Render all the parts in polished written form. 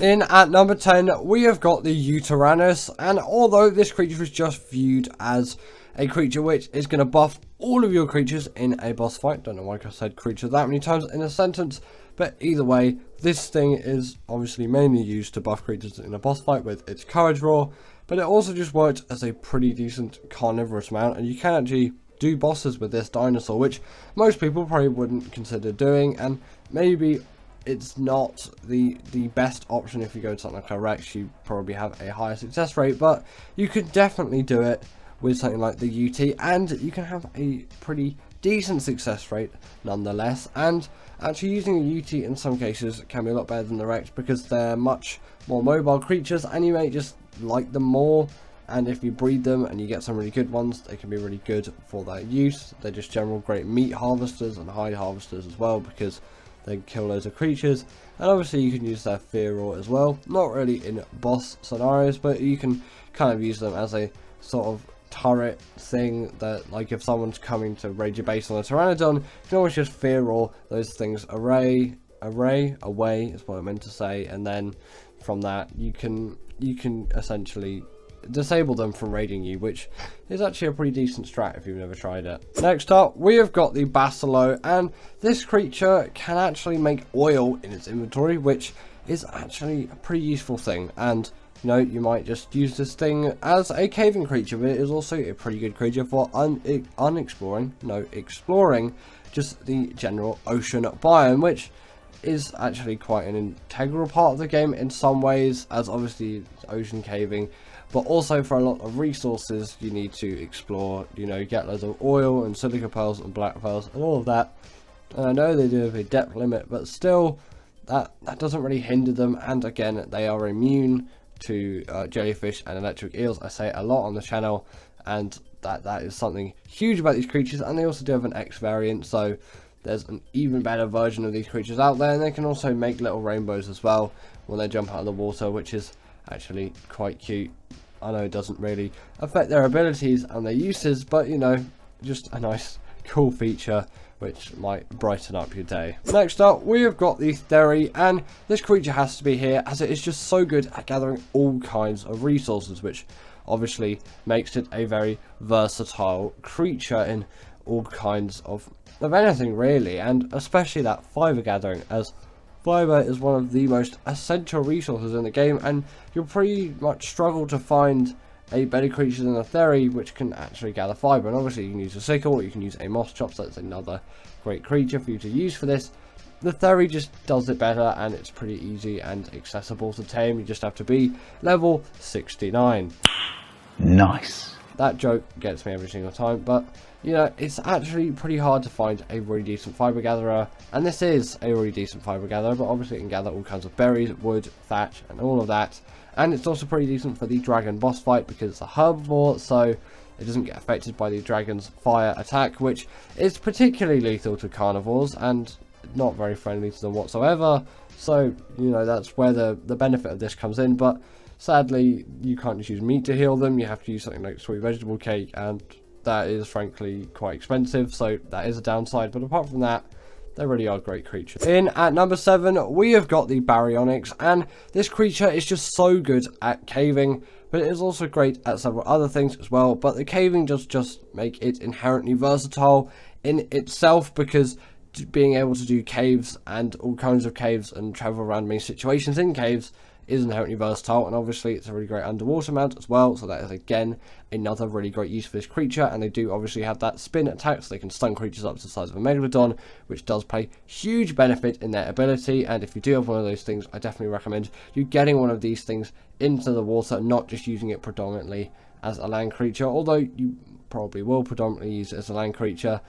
In at number 10, we have got the uterranis, and although this creature is just viewed as a creature which is going to buff all of your creatures in a boss fight, don't know why I said creature that many times in a sentence, but either way, this thing is obviously mainly used to buff creatures in a boss fight with its courage roar, but it also just works as a pretty decent carnivorous mount, and you can actually do bosses with this dinosaur, which most people probably wouldn't consider doing, and maybe it's not the best option. If you go to something like a Rex, you probably have a higher success rate, but you could definitely do it with something like the UT, and you can have a pretty decent success rate nonetheless. And actually using a UT in some cases can be a lot better than the Rex, because they're much more mobile creatures and you may just like them more, and if you breed them and you get some really good ones, they can be really good for that use. They're just general great meat harvesters and hide harvesters as well, because they kill loads of creatures. And obviously you can use their fear roar as well, not really in boss scenarios, but you can kind of use them as a sort of turret thing, that like if someone's coming to raid your base on a pteranodon, you can always just fear roar those things away is what I meant to say, and then from that you can essentially disable them from raiding you, which is actually a pretty decent strat if you've never tried it. Next up, we have got the basel, and this creature can actually make oil in its inventory, which is actually a pretty useful thing. And you know, you might just use this thing as a caving creature, but it is also a pretty good creature for exploring just the general ocean biome, which is actually quite an integral part of the game in some ways, as obviously it's ocean caving, but also for a lot of resources you need to explore, you know, get loads of oil and silica pearls and black pearls and all of that. And I know they do have a depth limit, but still that doesn't really hinder them, and again they are immune to jellyfish and electric eels. I say it a lot on the channel, and that is something huge about these creatures. And they also do have an X variant, so there's an even better version of these creatures out there, and they can also make little rainbows as well when they jump out of the water, which is actually quite cute. I know it doesn't really affect their abilities and their uses, but you know, just a nice cool feature which might brighten up your day. Next up, we have got the Derry, and this creature has to be here as it is just so good at gathering all kinds of resources, which obviously makes it a very versatile creature in all kinds of anything really, and especially that fiber gathering, as fiber is one of the most essential resources in the game, and you'll pretty much struggle to find a better creature than a Derry which can actually gather fiber. And obviously you can use a sickle, or you can use a moss chop, so that's another great creature for you to use for this. The Derry just does it better, and it's pretty easy and accessible to tame. You just have to be level 69. Nice. That joke gets me every single time, but you know, it's actually pretty hard to find a really decent fiber gatherer, and this is a really decent fiber gatherer, but obviously it can gather all kinds of berries, wood, thatch, and all of that. And it's also pretty decent for the dragon boss fight because it's a herbivore, so it doesn't get affected by the dragon's fire attack, which is particularly lethal to carnivores and not very friendly to them whatsoever. So you know, that's where the benefit of this comes in. But sadly, you can't just use meat to heal them. You have to use something like sweet vegetable cake, and that is frankly quite expensive, so that is a downside. But apart from that, they really are great creatures. In at number 7, we have got the baryonyx, and this creature is just so good at caving, but it is also great at several other things as well. But the caving does just make it inherently versatile in itself, because being able to do caves and all kinds of caves and travel around many situations in caves is inherently versatile, and obviously it's a really great underwater mount as well, so that is again another really great use for this creature. And they do obviously have that spin attack, so they can stun creatures up to the size of a megalodon, which does play huge benefit in their ability. And if you do have one of those things, I definitely recommend you getting one of these things into the water, not just using it predominantly as a land creature, although you probably will predominantly use it as a land creature.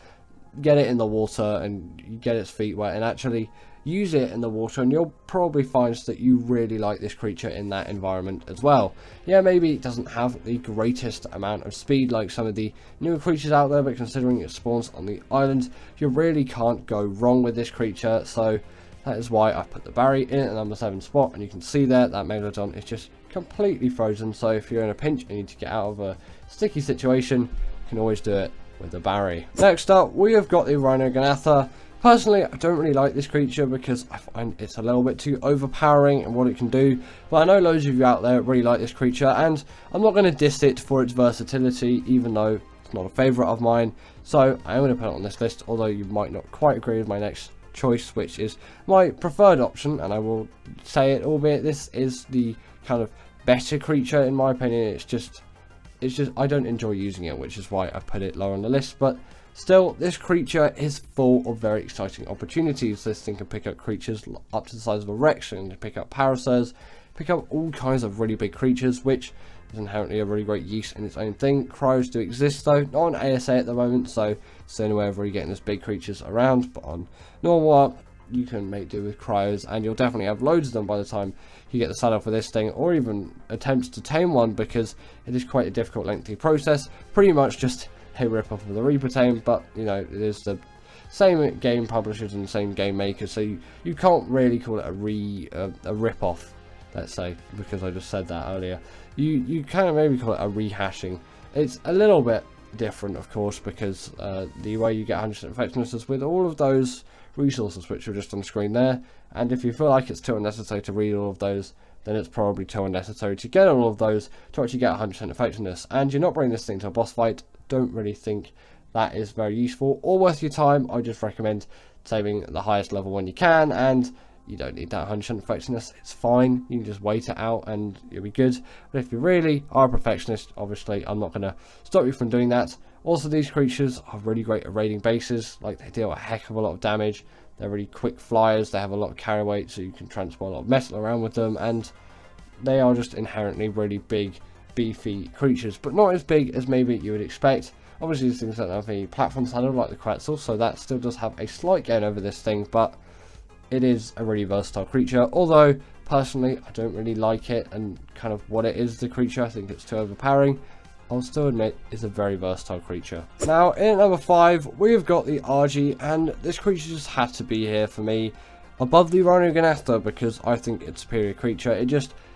Get it in the water and you get its feet wet and actually use it in the water, and you'll probably find that you really like this creature in that environment as well. Yeah, maybe it doesn't have the greatest amount of speed like some of the newer creatures out there, but considering it spawns on the island, you really can't go wrong with this creature. So that is why I put the Barry in at the number 7 spot, and you can see there that Megalodon is just completely frozen. So if you're in a pinch and you need to get out of a sticky situation, you can always do it with the Barry. Next up, we have got the Rhino Ganatha. Personally, I don't really like this creature because I find it's a little bit too overpowering in what it can do, but I know loads of you out there really like this creature, and I'm not going to diss it for its versatility, even though it's not a favourite of mine, so I am going to put it on this list, although you might not quite agree with my next choice, which is my preferred option, and I will say it, albeit this is the kind of better creature in my opinion. It's just I don't enjoy using it, which is why I put it lower on the list, but still, this creature is full of very exciting opportunities. This thing can pick up creatures up to the size of a Rex, and pick up Paracers, pick up all kinds of really big creatures, which is inherently a really great use in its own thing. Cryos do exist though, not on ASA at the moment, so it's the only way of really getting those big creatures around, but on normal Ark, you can make do with Cryos, and you'll definitely have loads of them by the time you get the saddle for this thing, or even attempts to tame one, because it is quite a difficult, lengthy process. Pretty much just a rip-off of the Reaper tame, but you know, it is the same game publishers and the same game makers, so you can't really call it a rip-off, let's say, because I just said that earlier. You kind of maybe call it a rehashing. It's a little bit different, of course, because the way you get 100% effectiveness is with all of those resources which are just on screen there, and if you feel like it's too unnecessary to read all of those, then it's probably too unnecessary to get all of those to actually get 100% effectiveness, and you're not bringing this thing to a boss fight. Don't really think that is very useful or worth your time. I just recommend saving the highest level when you can, and you don't need that 100% effectiveness. It's fine, you can just wait it out and you'll be good. But if you really are a perfectionist, obviously I'm not going to stop you from doing that. Also, these creatures are really great at raiding bases. Like, they deal a heck of a lot of damage. They're really quick flyers, they have a lot of carry weight, so you can transport a lot of metal around with them, and they are just inherently really big, beefy creatures, but not as big as maybe you would expect. Obviously these things don't have a platform saddle like the Quetzal, so that still does have a slight gain over this thing, but it is a really versatile creature. Although personally I don't really like it, and kind of what it is, the creature, I think it's too overpowering. I'll still admit it's a very versatile creature. Now in at number 5 we've got the Argie, and this creature just had to be here for me above the Rhino Ganatha because I think it's a superior creature.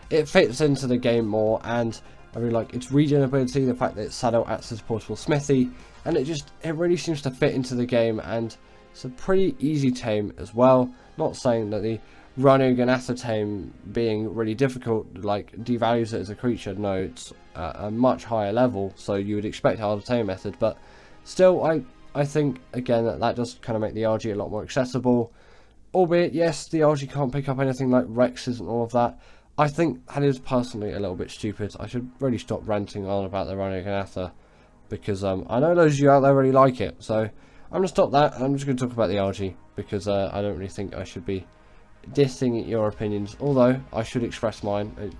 It fits into the game more, and I really like its regen ability, the fact that its saddle acts as portable smithy, and it really seems to fit into the game, and it's a pretty easy tame as well. Not saying that the Rhino Ganatha tame being really difficult like devalues it as a creature. No, it's a much higher level, so you would expect a harder tame method, but still I think again that does kind of make the Argie a lot more accessible. Albeit yes, the Argie can't pick up anything like Rexes and all of that. I think that is personally a little bit stupid. I should really stop ranting on about the Rhino Ganatha, because I know those of you out there really like it, so I'm going to stop that. I'm just going to talk about the Argie, because I don't really think I should be dissing your opinions, although I should express mine.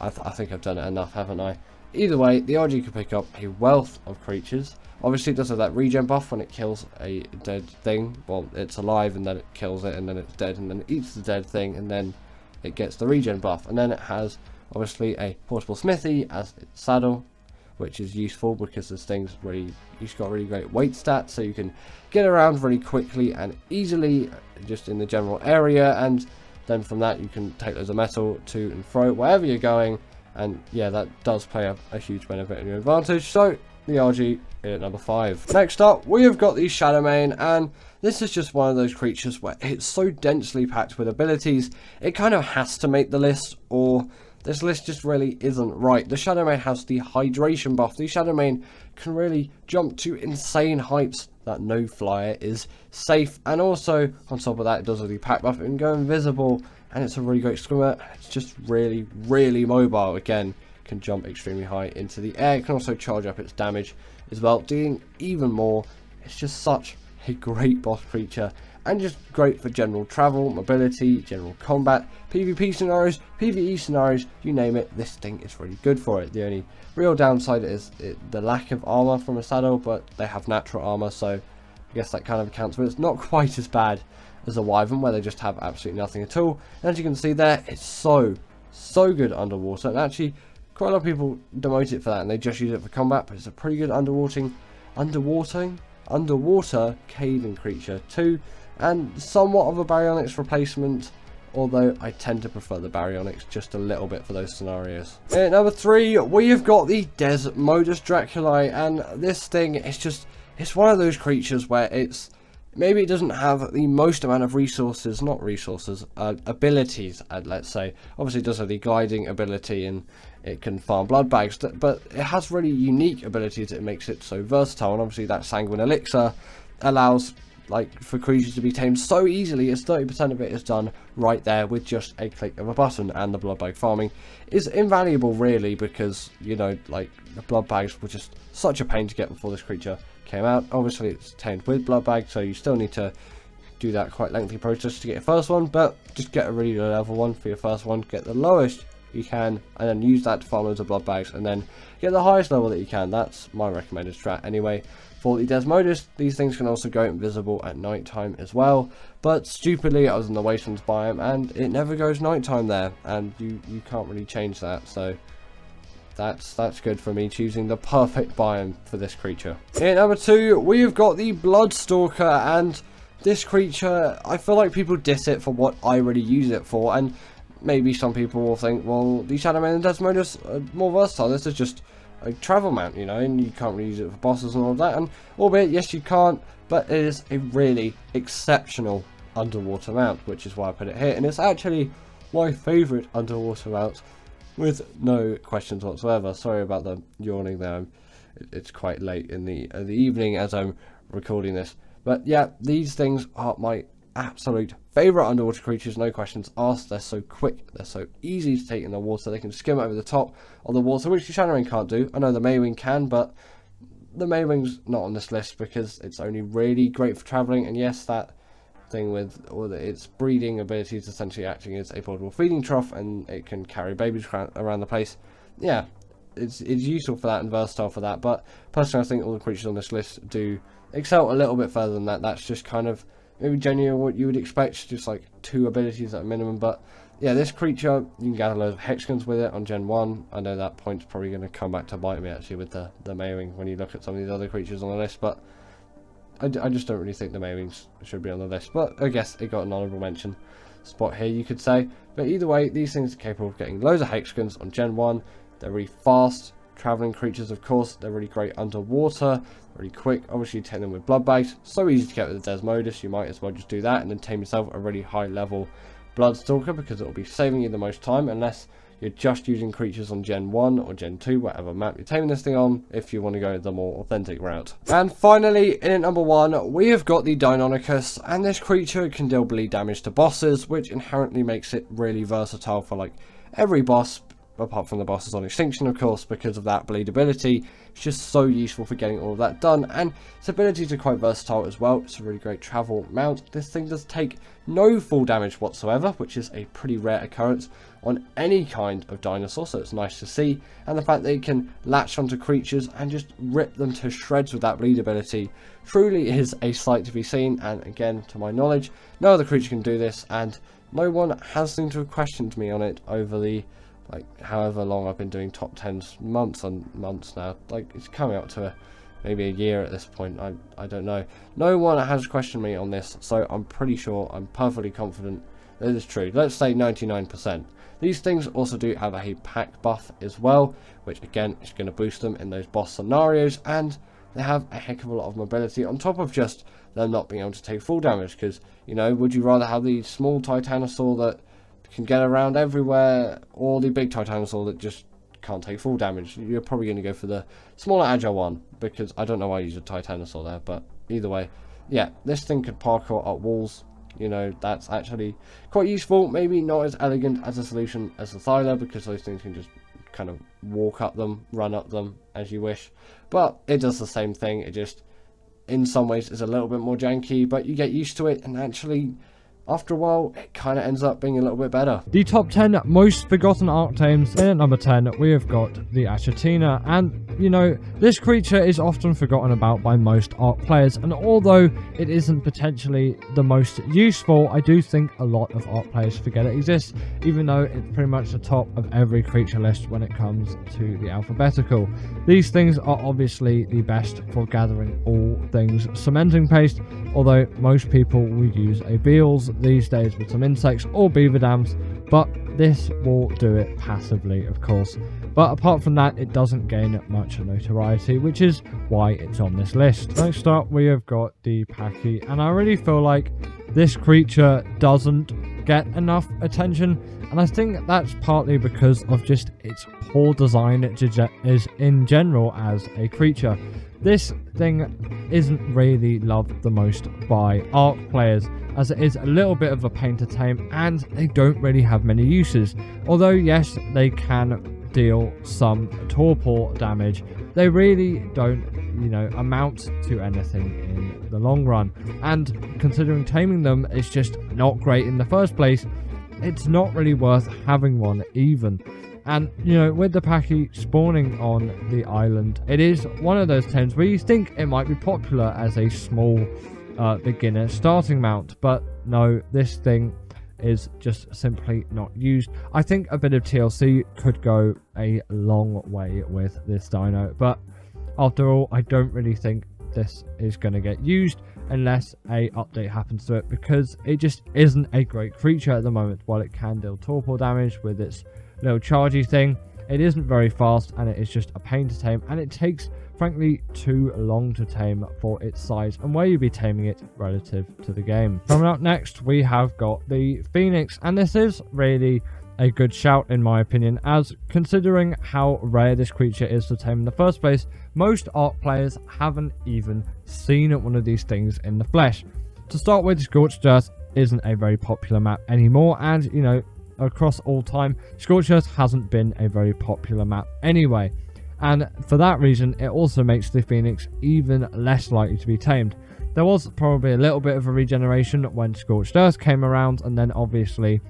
I think I've done it enough, haven't I? Either way, the Argie can pick up a wealth of creatures. Obviously it does have that regen buff when it kills a dead thing. Well, it's alive and then it kills it, and then it's dead and then it eats the dead thing, and then it gets the regen buff. And then it has obviously a portable smithy as its saddle, which is useful because this thing's it's got really great weight stats, so you can get around really quickly and easily just in the general area, and then from that you can take loads of metal to and fro wherever you're going, and yeah, that does play a huge benefit in your advantage. So the Argie at number 5. Next up we have got the Shadowman, and this is just one of those creatures where it's so densely packed with abilities it kind of has to make the list, or this list just really isn't right. The Shadowman has the hydration buff. The Shadowman can really jump to insane heights that no flyer is safe, and also on top of that it does have the pack buff and go invisible, and it's a really great swimmer. It's just really mobile. Again, can jump extremely high into the air. It can also charge up its damage as well, doing even more. It's just such a great boss creature, and just great for general travel, mobility, general combat, PvP scenarios, PvE scenarios, you name it, this thing is really good for it. The only real downside is the lack of armor from a saddle, but they have natural armor, so I guess that kind of accounts for it. It's not quite as bad as a Wyvern, where they just have absolutely nothing at all. And as you can see there, it's so good underwater, and actually quite a lot of people demote it for that and they just use it for combat, but it's a pretty good underwater caving creature too, and somewhat of a Baryonyx replacement, although I tend to prefer the Baryonyx just a little bit for those scenarios. At number 3 we have got the Desmodus Draculae, and this thing is it's one of those creatures where it's maybe it doesn't have the most amount of resources, not resources, abilities, let's say. Obviously it does have the gliding ability and it can farm blood bags, but it has really unique abilities that makes it so versatile. And obviously that sanguine elixir allows for creatures to be tamed so easily, as 30% of it is done right there with just a click of a button. And the blood bag farming is invaluable really, because the blood bags were just such a pain to get before this creature came out. Obviously it's tamed with blood bag, so you still need to do that quite lengthy process to get your first one, but just get a really low level one for your first one, get the lowest you can, and then use that to farm loads of blood bags, and then get the highest level that you can. That's my recommended strat anyway. For the Desodus, these things can also go invisible at night time as well, but stupidly I was in the Wastelands biome and it never goes nighttime there, and you can't really change that, so that's good for me choosing the perfect biome for this creature. In number 2, we've got the Blood Stalker, and this creature, I feel like people diss it for what I really use it for, and maybe some people will think, well, the Shadowman and Desodus are more versatile. This is just a travel mount, and you can't really use it for bosses and all of that. And albeit, yes, you can't, but it is a really exceptional underwater mount, which is why I put it here. And it's actually my favourite underwater mount, with no questions whatsoever. Sorry about the yawning there. It's quite late in the evening as I'm recording this. But yeah, these things are my absolute favourite underwater creatures, no questions asked. They're so quick, they're so easy to take in the water, they can skim over the top of the water, which the Shadowman can't do. I know the Maywing can, but the Maywing's not on this list because it's only really great for travelling. And yes, that thing with all its breeding abilities essentially acting as a portable feeding trough, and it can carry babies around the place. Yeah, it's useful for that and versatile for that, but personally I think all the creatures on this list do excel a little bit further than that. That's just kind of maybe genuinely what you would expect, just 2 abilities at a minimum. But yeah, this creature, you can gather loads of hexagons with it on Gen 1. I know that point's probably going to come back to bite me actually with the Maywing when you look at some of these other creatures on the list, but I just don't really think the Maywings should be on the list. But I guess it got an honourable mention spot here, you could say. But either way, these things are capable of getting loads of hexagons on Gen 1. They're really fast travelling creatures, of course. They're really great underwater, really quick. Obviously, you take them with blood bags. So easy to get with the Desodus. You might as well just do that and then tame yourself a really high level Blood Stalker, because it will be saving you the most time, unless you're just using creatures on Gen 1 or Gen 2, whatever map you're taming this thing on, if you want to go the more authentic route. And finally, in at number 1, we have got the Donicus, and this creature can deal bleed damage to bosses, which inherently makes it really versatile for every boss, apart from the bosses on Extinction, of course, because of that bleed ability. It's just so useful for getting all of that done, and its abilities are quite versatile as well. It's a really great travel mount. This thing does take no full damage whatsoever, which is a pretty rare occurrence on any kind of dinosaur, so it's nice to see. And the fact that it can latch onto creatures and just rip them to shreds with that bleed ability truly is a sight to be seen. And again, to my knowledge, no other creature can do this, and no one has seemed to have questioned me on it over the however long I've been doing top 10s, months and months now. It's coming up to maybe a year at this point. I don't know. No one has questioned me on this, so I'm pretty sure, I'm perfectly confident that it is true. Let's say 99%. These things also do have a pack buff as well, which again is going to boost them in those boss scenarios, and they have a heck of a lot of mobility on top of just them not being able to take full damage. Because, would you rather have the small Titanosaur that can get around everywhere, or the big Titanosaur that just can't take full damage? You're probably going to go for the smaller agile one, because I don't know why I use a Titanosaur there, but either way, yeah, this thing could parkour up walls. That's actually quite useful. Maybe not as elegant as a solution as the Thyla, because those things can just kind of walk up them, run up them as you wish, but it does the same thing. It just in some ways is a little bit more janky, but you get used to it, and actually after a while, it kind of ends up being a little bit better. The top 10 most forgotten Ark tames. In at number 10, we have got the Ashettina. And, this creature is often forgotten about by most Ark players. And although it isn't potentially the most useful, I do think a lot of Ark players forget it exists, even though it's pretty much the top of every creature list when it comes to the alphabetical. These things are obviously the best for gathering all things cementing paste, although most people will use a beels these days with some insects or beaver dams, but this will do it passively, of course. But apart from that, it doesn't gain much notoriety, which is why it's on this list. Next up, we have got the Pachy, and I really feel like this creature doesn't get enough attention, and I think that's partly because of just its poor design is in general as a creature. This thing isn't really loved the most by Ark players, as it is a little bit of a pain to tame and they don't really have many uses. Although yes, they can deal some torpor damage, they really don't, amount to anything in the long run. And considering taming them is just not great in the first place, it's not really worth having one even. And, with the Pachy spawning on the island, it is one of those tames where you think it might be popular as a small beginner starting mount, but no, this thing is just simply not used. I think a bit of TLC could go a long way with this dino, but after all, I don't really think this is going to get used unless a update happens to it, because it just isn't a great creature at the moment. While it can deal torpor damage with its little chargy thing, it isn't very fast and it is just a pain to tame, and it takes frankly too long to tame for its size and where you'd be taming it relative to the game. Coming up next, we have got the Phoenix, and this is really a good shout in my opinion, as considering how rare this creature is to tame in the first place, most Ark players haven't even seen one of these things in the flesh. To start with, Scorched Earth isn't a very popular map anymore, and across all time, Scorched Earth hasn't been a very popular map anyway. And for that reason, it also makes the Phoenix even less likely to be tamed. There was probably a little bit of a regeneration when Scorched Earth came around, and then obviously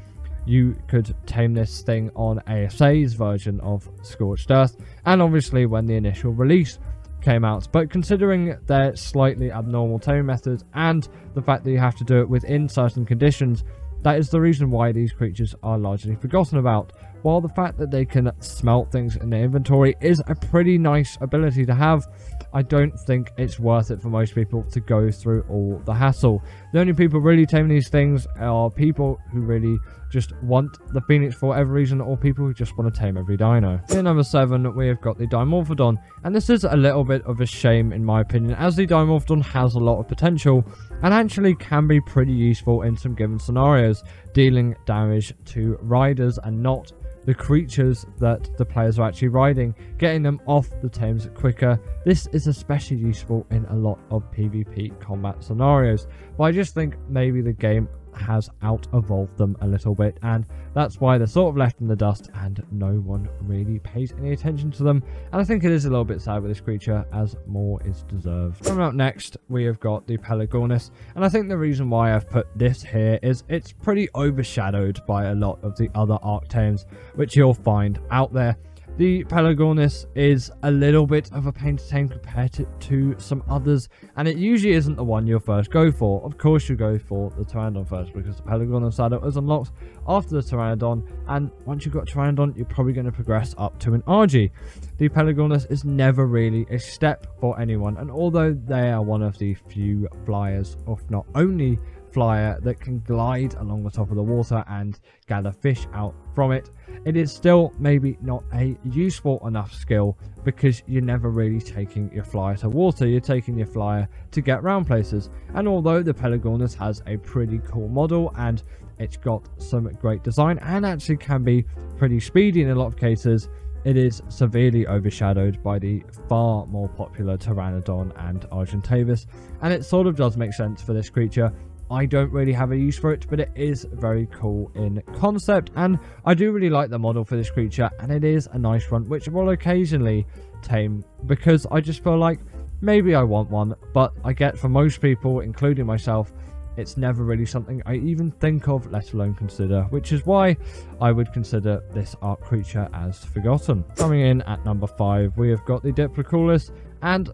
you could tame this thing on ASA's version of Scorched Earth, and obviously when the initial release came out. But considering their slightly abnormal taming methods and the fact that you have to do it within certain conditions, that is the reason why these creatures are largely forgotten about. While the fact that they can smelt things in their inventory is a pretty nice ability to have, I don't think it's worth it for most people to go through all the hassle. The only people really taming these things are people who really just want the Phoenix for whatever reason, or people who just want to tame every dino. In number 7, we have got the Dorphodon, and this is a little bit of a shame in my opinion, as the Dorphodon has a lot of potential and actually can be pretty useful in some given scenarios, dealing damage to riders and not the creatures that the players are actually riding, getting them off the tames quicker. This is especially useful in a lot of PvP combat scenarios, but I just think maybe the game has out-evolved them a little bit, and that's why they're sort of left in the dust and no one really pays any attention to them. And I think it is a little bit sad with this creature, as more is deserved. Coming up next, we have got the Pelagornis, and I think the reason why I've put this here is it's pretty overshadowed by a lot of the other Ark tames which you'll find out there. The Pelagornis is a little bit of a pain to tame compared to some others, and it usually isn't the one you'll first go for. Of course you go for the Pteranodon first, because the Pelagornis saddle is unlocked after the Pteranodon, and once you've got Pteranodon, you're probably going to progress up to an Argie. The Pelagornis is never really a step for anyone, and although they are one of the few flyers, if not only flyer, that can glide along the top of the water and gather fish out from it, it is still maybe not a useful enough skill, because you're never really taking your flyer to water, you're taking your flyer to get around places. And although the Pelagornis has a pretty cool model and it's got some great design and actually can be pretty speedy in a lot of cases, it is severely overshadowed by the far more popular Pteranodon and Argentavis, and it sort of does make sense for this creature. I don't really have a use for it, but it is very cool in concept, and I do really like the model for this creature, and it is a nice one which will occasionally tame, because I just feel like maybe I want one, but I get for most people, including myself, it's never really something I even think of, let alone consider, which is why I would consider this Ark creature as forgotten. Coming in at number 5, we have got the Diplocus, and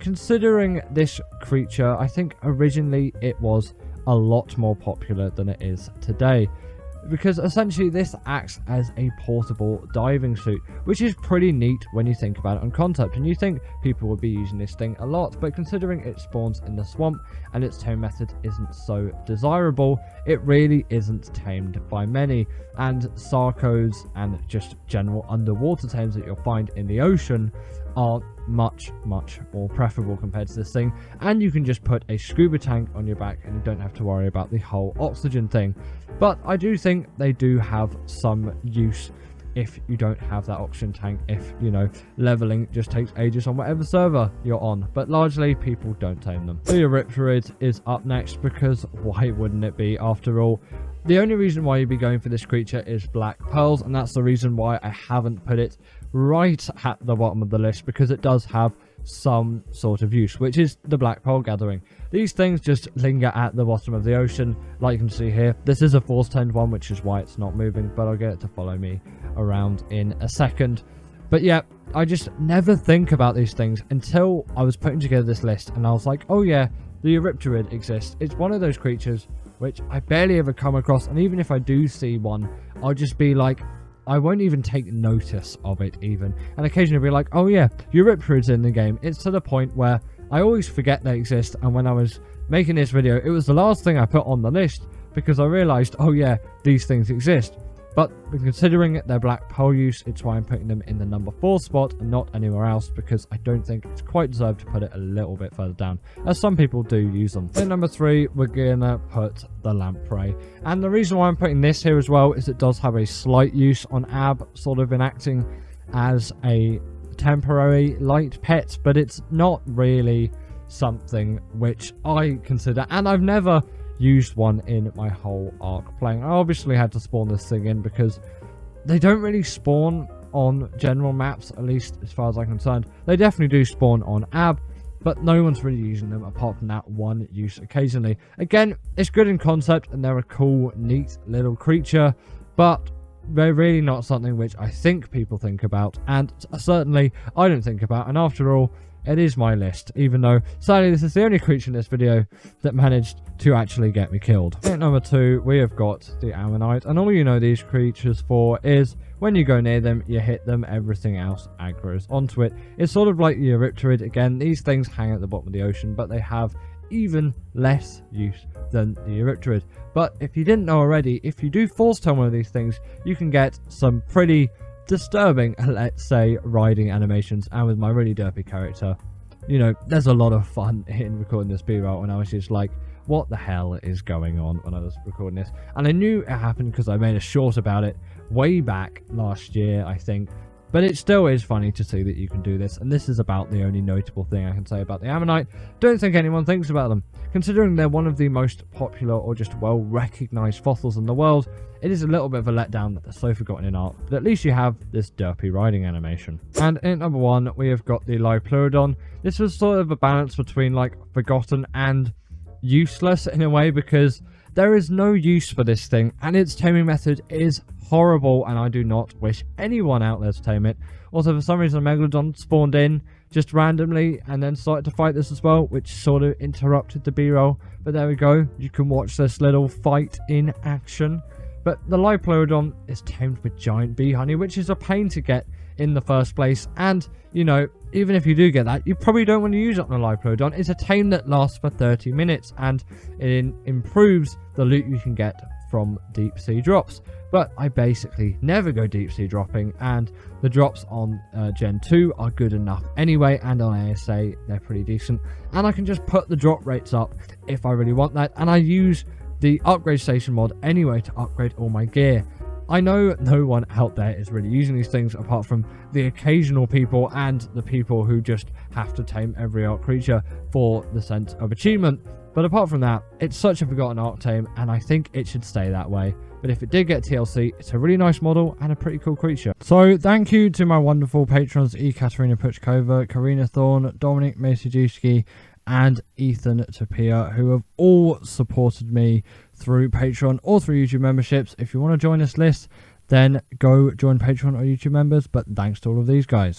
considering this creature, I think originally it was a lot more popular than it is today. because essentially this acts as a portable diving suit, which is pretty neat when you think about it on concept, and you think people would be using this thing a lot, but considering it spawns in the swamp and its tame method isn't so desirable, it really isn't tamed by many, and Sarcos and just general underwater tames that you'll find in the ocean are much more preferable compared to this thing, and you can just put a scuba tank on your back and you don't have to worry about the whole oxygen thing. But I do think they do have some use if you don't have that oxygen tank, if, you know, leveling just takes ages on whatever server you're on, but largely people don't tame them. The Eurypterid is up next, because why wouldn't it be? After all, the only reason why you'd be going for this creature is black pearls, and that's the reason why I haven't put it right at the bottom of the list, because it does have some sort of use, which is the black pearl gathering. These things just linger at the bottom of the ocean, like you can see here. This is a force tamed one, which is why it's not moving, but I'll get it to follow me around in a second. But yeah, I just never think about these things until I was putting together this list, and I was like, oh yeah, the Eurypterid exists. It's one of those creatures which I barely ever come across, and even if I do see one, I'll just be like, I won't even take notice of it even, and occasionally be like, oh yeah, Eurypterid's in the game. It's to the point where I always forget they exist, and when I was making this video, it was the last thing I put on the list, because I realized, oh yeah, these things exist. But considering their black pearl use, it's why I'm putting them in the number 4 spot and not anywhere else, because I don't think it's quite deserved to put it a little bit further down, as some people do use them. At number 3, we're gonna put the Lampprey. And the reason why I'm putting this here as well is it does have a slight use on Ab, sort of enacting as a temporary light pet, but it's not really something which I consider, and I've never used one in my whole Ark playing. I obviously had to spawn this thing in because they don't really spawn on general maps, at least as far as I'm concerned. They definitely do spawn on Ab, but no one's really using them apart from that one use occasionally. Again, it's good in concept and they're a cool, neat little creature, but they're really not something which I think people think about, and certainly I don't think about. And after all, it is my list, even though sadly this is the only creature in this video that managed to actually get me killed. At number 2, we have got the Ammonite, and all you know these creatures for is when you go near them, you hit them, everything else aggroes onto it. It's sort of like the Eurypterid. Again, these things hang at the bottom of the ocean, but they have even less use than the Eurypterid. But if you didn't know already, if you do force tame one of these things, you can get some pretty disturbing, let's say, riding animations. And with my really derpy character, you know, there's a lot of fun in recording this B-roll, and I was just like, what the hell is going on when I was recording this? And I knew it happened because I made a short about it way back last year, I think. But it still is funny to see that you can do this, and this is about the only notable thing I can say about the Ammonite. Don't think anyone thinks about them. Considering they're one of the most popular or just well-recognised fossils in the world, it is a little bit of a letdown that they're so forgotten in art, but at least you have this derpy riding animation. And in number 1, we have got the Lampprey. This was sort of a balance between, like, forgotten and useless in a way, because there is no use for this thing, and its taming method is horrible, and I do not wish anyone out there to tame it. Also, for some reason, a Megalodon spawned in just randomly and then started to fight this as well, which sort of interrupted the B-roll. But there we go. You can watch this little fight in action. But the Lampprey is tamed with giant bee honey, which is a pain to get in the first place. And, you know, even if you do get that, you probably don't want to use it on a Lampprey. It's a tame that lasts for 30 minutes, and it improves the loot you can get from deep sea drops. But I basically never go deep sea dropping, and the drops on Gen 2 are good enough anyway, and on ASA they're pretty decent, and I can just put the drop rates up if I really want that. And I use the upgrade station mod anyway to upgrade all my gear. I know no one out there is really using these things apart from the occasional people and the people who just have to tame every Ark creature for the sense of achievement. But apart from that, it's such a forgotten Ark tame, and I think it should stay that way. But if it did get TLC, it's a really nice model and a pretty cool creature. So thank you to my wonderful patrons Ekaterina Puchkova, Karina Thorne, Dominic Mesijewski, and Ethan Tapia, who have all supported me through Patreon or through YouTube memberships. If you want to join this list, then go join Patreon or YouTube members. But thanks to all of these guys.